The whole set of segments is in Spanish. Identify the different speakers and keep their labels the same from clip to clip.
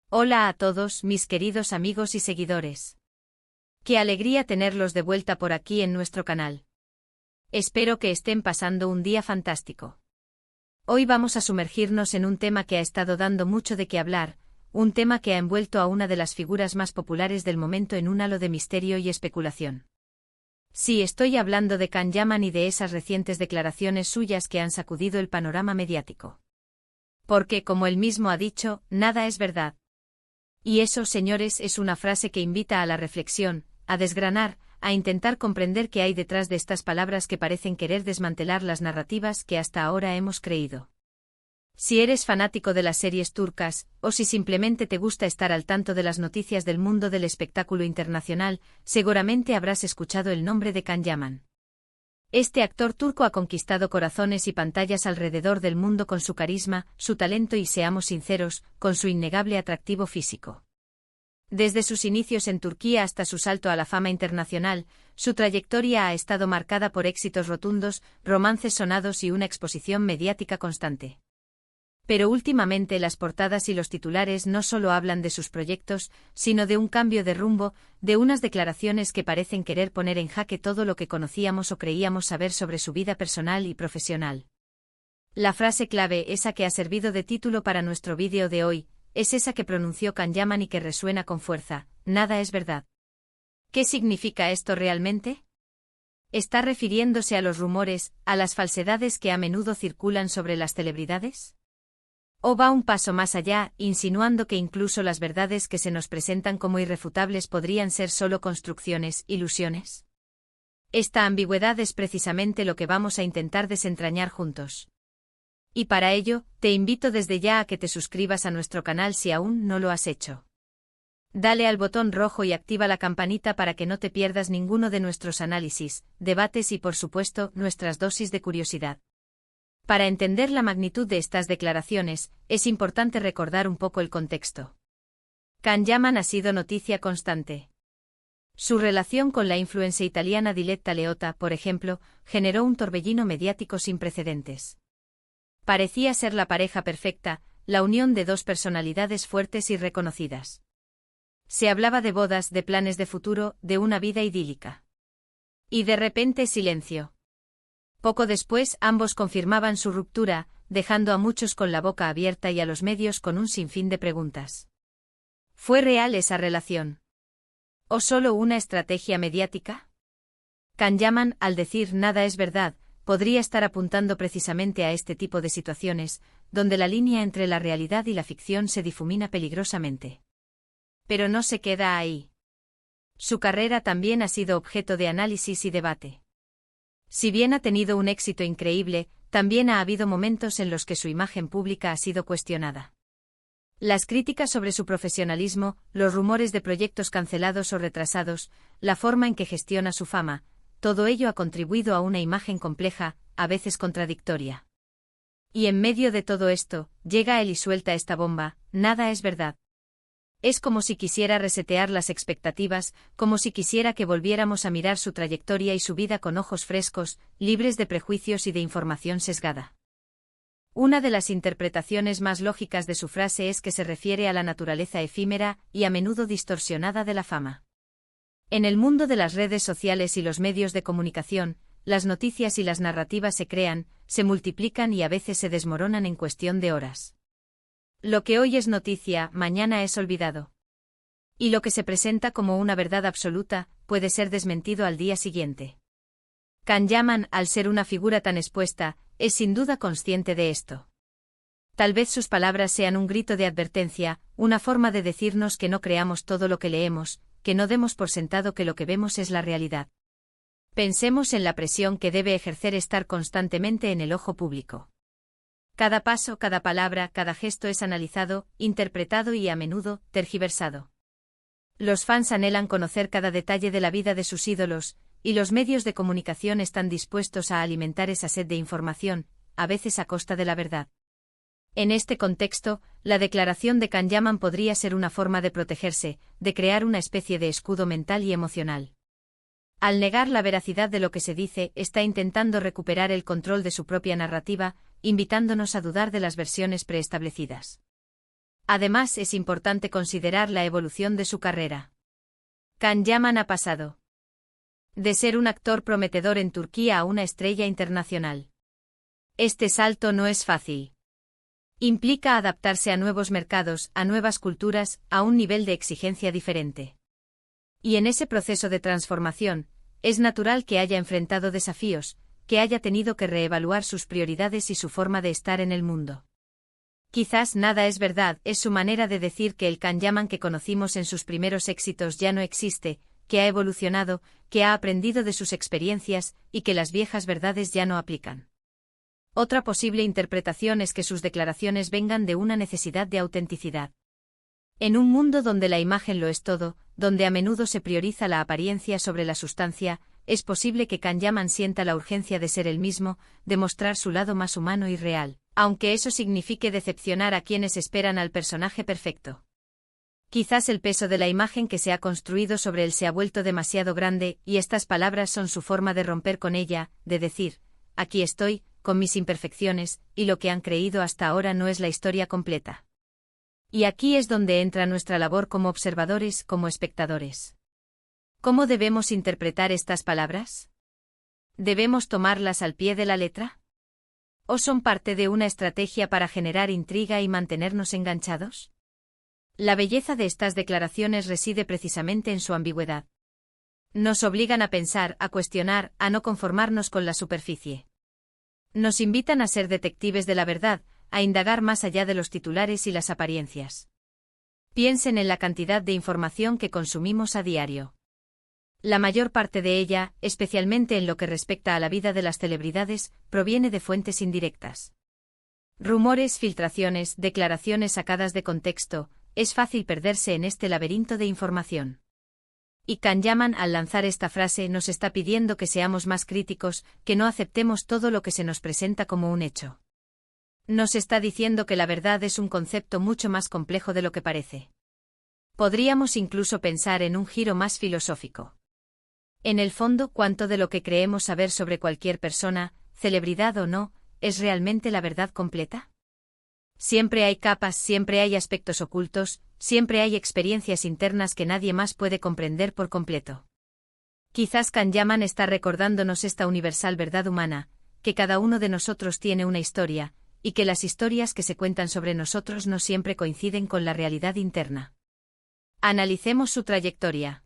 Speaker 1: Hola a todos, mis queridos amigos y seguidores. Qué alegría tenerlos de vuelta por aquí en nuestro canal. Espero que estén pasando un día fantástico. Hoy vamos a sumergirnos en un tema que ha estado dando mucho de qué hablar, un tema que ha envuelto a una de las figuras más populares del momento en un halo de misterio y especulación. Sí, estoy hablando de Can Yaman y de esas recientes declaraciones suyas que han sacudido el panorama mediático. Porque, como él mismo ha dicho, nada es verdad. Y eso, señores, es una frase que invita a la reflexión, a desgranar, a intentar comprender qué hay detrás de estas palabras que parecen querer desmantelar las narrativas que hasta ahora hemos creído. Si eres fanático de las series turcas, o si simplemente te gusta estar al tanto de las noticias del mundo del espectáculo internacional, seguramente habrás escuchado el nombre de Can Yaman. Este actor turco ha conquistado corazones y pantallas alrededor del mundo con su carisma, su talento y, seamos sinceros, con su innegable atractivo físico. Desde sus inicios en Turquía hasta su salto a la fama internacional, su trayectoria ha estado marcada por éxitos rotundos, romances sonados y una exposición mediática constante. Pero últimamente las portadas y los titulares no solo hablan de sus proyectos, sino de un cambio de rumbo, de unas declaraciones que parecen querer poner en jaque todo lo que conocíamos o creíamos saber sobre su vida personal y profesional. La frase clave, esa que ha servido de título para nuestro vídeo de hoy, es esa que pronunció Can Yaman y que resuena con fuerza: nada es verdad. ¿Qué significa esto realmente? ¿Está refiriéndose a los rumores, a las falsedades que a menudo circulan sobre las celebridades? ¿O va un paso más allá, insinuando que incluso las verdades que se nos presentan como irrefutables podrían ser solo construcciones, ilusiones? Esta ambigüedad es precisamente lo que vamos a intentar desentrañar juntos. Y para ello, te invito desde ya a que te suscribas a nuestro canal si aún no lo has hecho. Dale al botón rojo y activa la campanita para que no te pierdas ninguno de nuestros análisis, debates y, por supuesto, nuestras dosis de curiosidad. Para entender la magnitud de estas declaraciones, es importante recordar un poco el contexto. Can Yaman ha sido noticia constante. Su relación con la influencer italiana Diletta Leotta, por ejemplo, generó un torbellino mediático sin precedentes. Parecía ser la pareja perfecta, la unión de dos personalidades fuertes y reconocidas. Se hablaba de bodas, de planes de futuro, de una vida idílica. Y de repente silencio. Poco después, ambos confirmaban su ruptura, dejando a muchos con la boca abierta y a los medios con un sinfín de preguntas. ¿Fue real esa relación? ¿O solo una estrategia mediática? Can Yaman, al decir nada es verdad, podría estar apuntando precisamente a este tipo de situaciones, donde la línea entre la realidad y la ficción se difumina peligrosamente. Pero no se queda ahí. Su carrera también ha sido objeto de análisis y debate. Si bien ha tenido un éxito increíble, también ha habido momentos en los que su imagen pública ha sido cuestionada. Las críticas sobre su profesionalismo, los rumores de proyectos cancelados o retrasados, la forma en que gestiona su fama, todo ello ha contribuido a una imagen compleja, a veces contradictoria. Y en medio de todo esto, llega él y suelta esta bomba: nada es verdad. Es como si quisiera resetear las expectativas, como si quisiera que volviéramos a mirar su trayectoria y su vida con ojos frescos, libres de prejuicios y de información sesgada. Una de las interpretaciones más lógicas de su frase es que se refiere a la naturaleza efímera y a menudo distorsionada de la fama. En el mundo de las redes sociales y los medios de comunicación, las noticias y las narrativas se crean, se multiplican y a veces se desmoronan en cuestión de horas. Lo que hoy es noticia, mañana es olvidado. Y lo que se presenta como una verdad absoluta, puede ser desmentido al día siguiente. Can Yaman, al ser una figura tan expuesta, es sin duda consciente de esto. Tal vez sus palabras sean un grito de advertencia, una forma de decirnos que no creamos todo lo que leemos, que no demos por sentado que lo que vemos es la realidad. Pensemos en la presión que debe ejercer estar constantemente en el ojo público. Cada paso, cada palabra, cada gesto es analizado, interpretado y a menudo, tergiversado. Los fans anhelan conocer cada detalle de la vida de sus ídolos, y los medios de comunicación están dispuestos a alimentar esa sed de información, a veces a costa de la verdad. En este contexto, la declaración de Can Yaman podría ser una forma de protegerse, de crear una especie de escudo mental y emocional. Al negar la veracidad de lo que se dice, está intentando recuperar el control de su propia narrativa, invitándonos a dudar de las versiones preestablecidas. Además, es importante considerar la evolución de su carrera. Can Yaman ha pasado de ser un actor prometedor en Turquía a una estrella internacional. Este salto no es fácil. Implica adaptarse a nuevos mercados, a nuevas culturas, a un nivel de exigencia diferente. Y en ese proceso de transformación, es natural que haya enfrentado desafíos, que haya tenido que reevaluar sus prioridades y su forma de estar en el mundo. Quizás nada es verdad, es su manera de decir que el Can Yaman que conocimos en sus primeros éxitos ya no existe, que ha evolucionado, que ha aprendido de sus experiencias y que las viejas verdades ya no aplican. Otra posible interpretación es que sus declaraciones vengan de una necesidad de autenticidad. En un mundo donde la imagen lo es todo, donde a menudo se prioriza la apariencia sobre la sustancia, es posible que Can Yaman sienta la urgencia de ser él mismo, de mostrar su lado más humano y real, aunque eso signifique decepcionar a quienes esperan al personaje perfecto. Quizás el peso de la imagen que se ha construido sobre él se ha vuelto demasiado grande, y estas palabras son su forma de romper con ella, de decir, aquí estoy, con mis imperfecciones, y lo que han creído hasta ahora no es la historia completa. Y aquí es donde entra nuestra labor como observadores, como espectadores. ¿Cómo debemos interpretar estas palabras? ¿Debemos tomarlas al pie de la letra? ¿O son parte de una estrategia para generar intriga y mantenernos enganchados? La belleza de estas declaraciones reside precisamente en su ambigüedad. Nos obligan a pensar, a cuestionar, a no conformarnos con la superficie. Nos invitan a ser detectives de la verdad, a indagar más allá de los titulares y las apariencias. Piensen en la cantidad de información que consumimos a diario. La mayor parte de ella, especialmente en lo que respecta a la vida de las celebridades, proviene de fuentes indirectas. Rumores, filtraciones, declaraciones sacadas de contexto, es fácil perderse en este laberinto de información. Y Can Yaman, al lanzar esta frase, nos está pidiendo que seamos más críticos, que no aceptemos todo lo que se nos presenta como un hecho. Nos está diciendo que la verdad es un concepto mucho más complejo de lo que parece. Podríamos incluso pensar en un giro más filosófico. En el fondo, ¿cuánto de lo que creemos saber sobre cualquier persona, celebridad o no, es realmente la verdad completa? Siempre hay capas, siempre hay aspectos ocultos, siempre hay experiencias internas que nadie más puede comprender por completo. Quizás Can Yaman está recordándonos esta universal verdad humana, que cada uno de nosotros tiene una historia, y que las historias que se cuentan sobre nosotros no siempre coinciden con la realidad interna. Analicemos su trayectoria.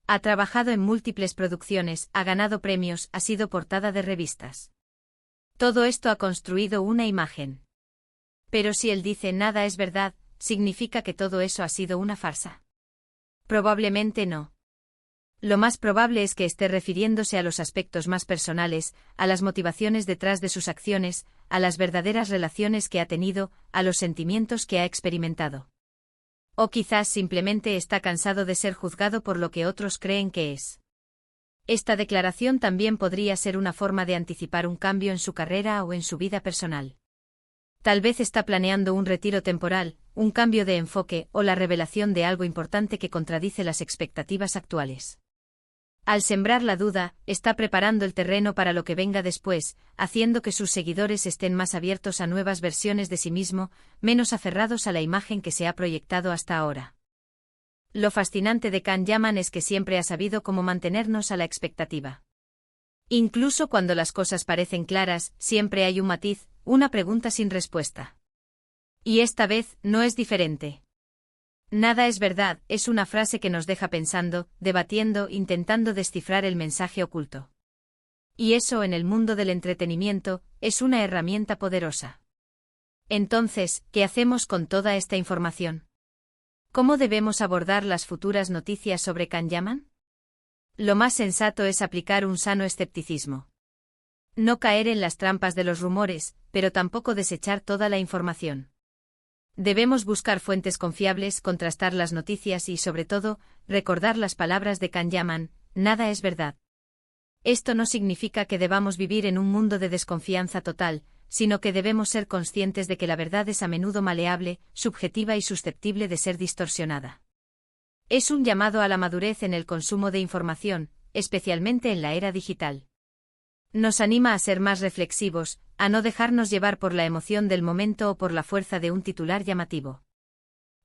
Speaker 1: Ha trabajado en múltiples producciones, ha ganado premios, ha sido portada de revistas. Todo esto ha construido una imagen. Pero si él dice nada es verdad, ¿significa que todo eso ha sido una farsa? Probablemente no. Lo más probable es que esté refiriéndose a los aspectos más personales, a las motivaciones detrás de sus acciones, a las verdaderas relaciones que ha tenido, a los sentimientos que ha experimentado. O quizás simplemente está cansado de ser juzgado por lo que otros creen que es. Esta declaración también podría ser una forma de anticipar un cambio en su carrera o en su vida personal. Tal vez está planeando un retiro temporal, un cambio de enfoque o la revelación de algo importante que contradice las expectativas actuales. Al sembrar la duda, está preparando el terreno para lo que venga después, haciendo que sus seguidores estén más abiertos a nuevas versiones de sí mismo, menos aferrados a la imagen que se ha proyectado hasta ahora. Lo fascinante de Can Yaman es que siempre ha sabido cómo mantenernos a la expectativa. Incluso cuando las cosas parecen claras, siempre hay un matiz, una pregunta sin respuesta. Y esta vez, no es diferente. Nada es verdad, es una frase que nos deja pensando, debatiendo, intentando descifrar el mensaje oculto. Y eso en el mundo del entretenimiento, es una herramienta poderosa. Entonces, ¿qué hacemos con toda esta información? ¿Cómo debemos abordar las futuras noticias sobre Can Yaman? Lo más sensato es aplicar un sano escepticismo. No caer en las trampas de los rumores, pero tampoco desechar toda la información. Debemos buscar fuentes confiables, contrastar las noticias y, sobre todo, recordar las palabras de Can Yaman: nada es verdad. Esto no significa que debamos vivir en un mundo de desconfianza total, sino que debemos ser conscientes de que la verdad es a menudo maleable, subjetiva y susceptible de ser distorsionada. Es un llamado a la madurez en el consumo de información, especialmente en la era digital. Nos anima a ser más reflexivos, a no dejarnos llevar por la emoción del momento o por la fuerza de un titular llamativo.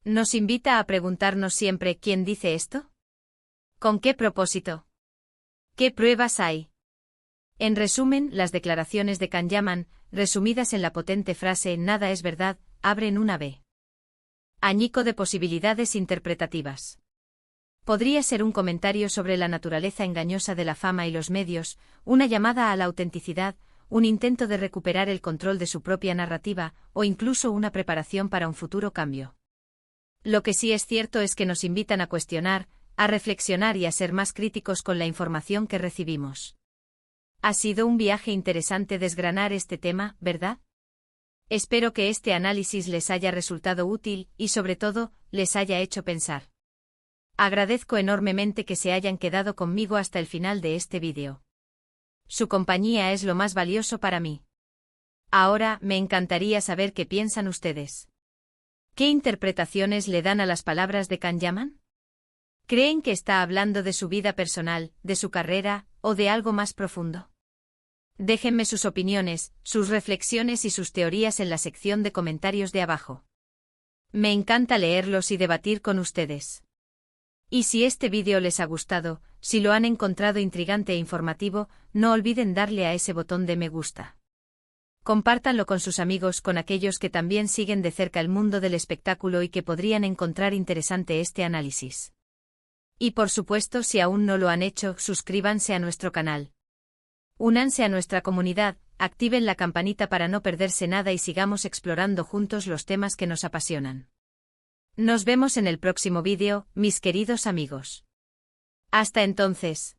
Speaker 1: Nos invita a preguntarnos siempre ¿quién dice esto? ¿Con qué propósito? ¿Qué pruebas hay? En resumen, las declaraciones de Kahneman, resumidas en la potente frase «nada es verdad», abren una B. Añico de posibilidades interpretativas. Podría ser un comentario sobre la naturaleza engañosa de la fama y los medios, una llamada a la autenticidad, un intento de recuperar el control de su propia narrativa, o incluso una preparación para un futuro cambio. Lo que sí es cierto es que nos invitan a cuestionar, a reflexionar y a ser más críticos con la información que recibimos. Ha sido un viaje interesante desgranar este tema, ¿verdad? Espero que este análisis les haya resultado útil y, sobre todo, les haya hecho pensar. Agradezco enormemente que se hayan quedado conmigo hasta el final de este vídeo. Su compañía es lo más valioso para mí. Ahora, me encantaría saber qué piensan ustedes. ¿Qué interpretaciones le dan a las palabras de Kahneman? ¿Creen que está hablando de su vida personal, de su carrera, o de algo más profundo? Déjenme sus opiniones, sus reflexiones y sus teorías en la sección de comentarios de abajo. Me encanta leerlos y debatir con ustedes. Y si este vídeo les ha gustado, si lo han encontrado intrigante e informativo, no olviden darle a ese botón de me gusta. Compártanlo con sus amigos, con aquellos que también siguen de cerca el mundo del espectáculo y que podrían encontrar interesante este análisis. Y por supuesto, si aún no lo han hecho, suscríbanse a nuestro canal. Únanse a nuestra comunidad, activen la campanita para no perderse nada y sigamos explorando juntos los temas que nos apasionan. Nos vemos en el próximo vídeo, mis queridos amigos. Hasta entonces.